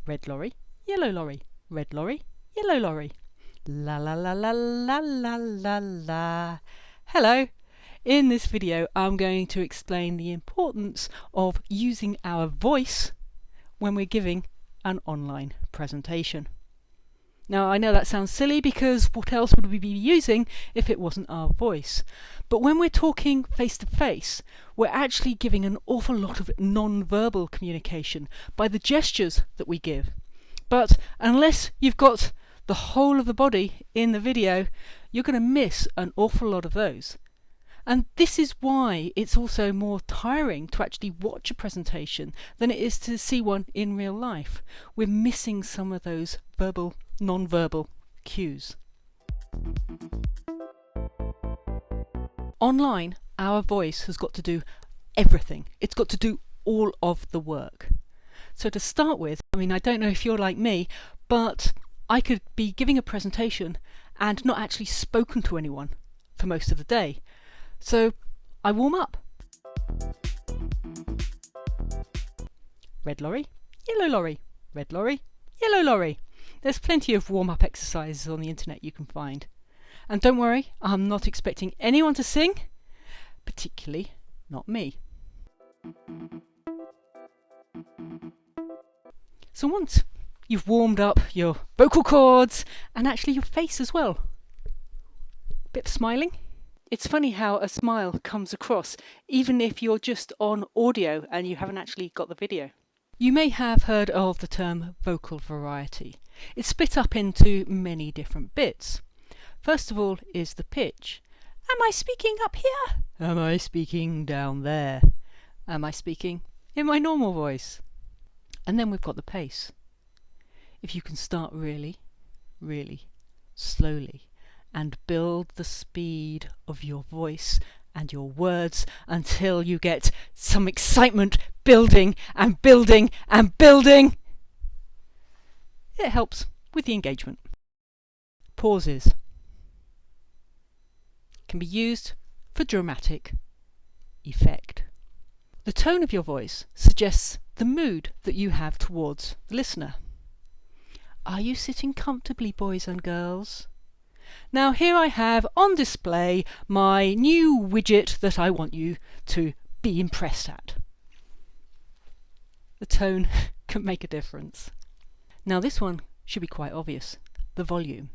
Red lorry, yellow lorry, red lorry, yellow lorry. La la la la la la la la. Hello! In this video I'm going to explain the importance of using our voice when we're giving an online presentation. Now I know that sounds silly because what else would we be using if it wasn't our voice? But when we're talking face to face, we're actually giving an awful lot of non-verbal communication by the gestures that we give. But unless you've got the whole of the body in the video, you're going to miss an awful lot of those. And this is why it's also more tiring to actually watch a presentation than it is to see one in real life. We're missing some of those non-verbal cues. Online, our voice has got to do everything. It's got to do all of the work. So to start with, I don't know if you're like me, but I could be giving a presentation and not actually spoken to anyone for most of the day. So I warm up. Red lorry, yellow lorry, red lorry, yellow lorry. There's plenty of warm-up exercises on the internet you can find. And don't worry, I'm not expecting anyone to sing, particularly not me. So once you've warmed up your vocal cords and actually your face as well, bit of smiling. It's funny how a smile comes across even if you're just on audio and you haven't actually got the video. You may have heard of the term vocal variety. It's split up into many different bits. First of all is the pitch. Am I speaking up here? Am I speaking down there? Am I speaking in my normal voice? And then we've got the pace. If you can start really, really slowly and build the speed of your voice and your words until you get some excitement building and building and building, it helps with the engagement. Pauses can be used for dramatic effect. The tone of your voice suggests the mood that you have towards the listener. Are you sitting comfortably, boys and girls? Now here I have on display my new widget that I want you to be impressed at. The tone can make a difference. Now this one should be quite obvious, the volume.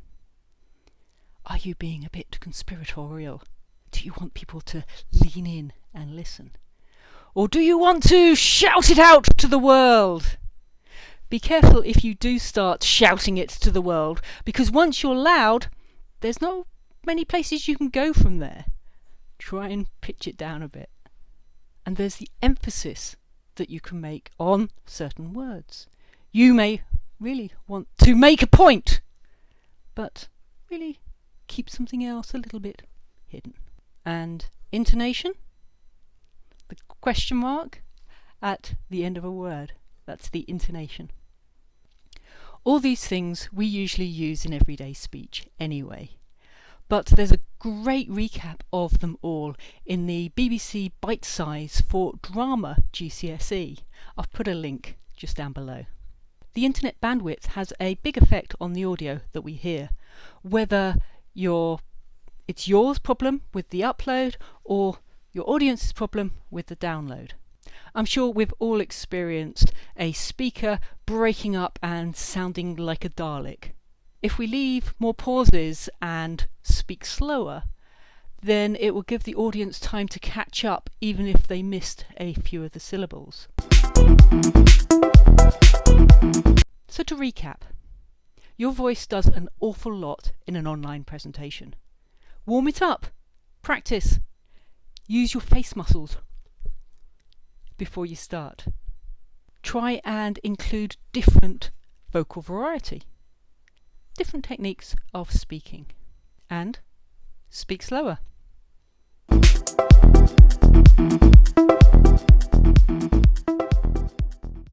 Are you being a bit conspiratorial? Do you want people to lean in and listen? Or do you want to shout it out to the world? Be careful if you do start shouting it to the world, because once you're loud, there's not many places you can go from there. Try and pitch it down a bit. And there's the emphasis that you can make on certain words. You may really want to make a point, but really keep something else a little bit hidden. And intonation, the question mark at the end of a word, that's the intonation. All these things we usually use in everyday speech anyway, but there's a great recap of them all in the BBC Bite Size for Drama GCSE. I've put a link just down below. The internet bandwidth has a big effect on the audio that we hear, whether it's yours problem with the upload or your audience's problem with the download. I'm sure we've all experienced a speaker breaking up and sounding like a Dalek. If we leave more pauses and speak slower, then it will give the audience time to catch up even if they missed a few of the syllables. So to recap, your voice does an awful lot in an online presentation. Warm it up, practice, use your face muscles before you start. Try and include different vocal variety, different techniques of speaking, and speak slower.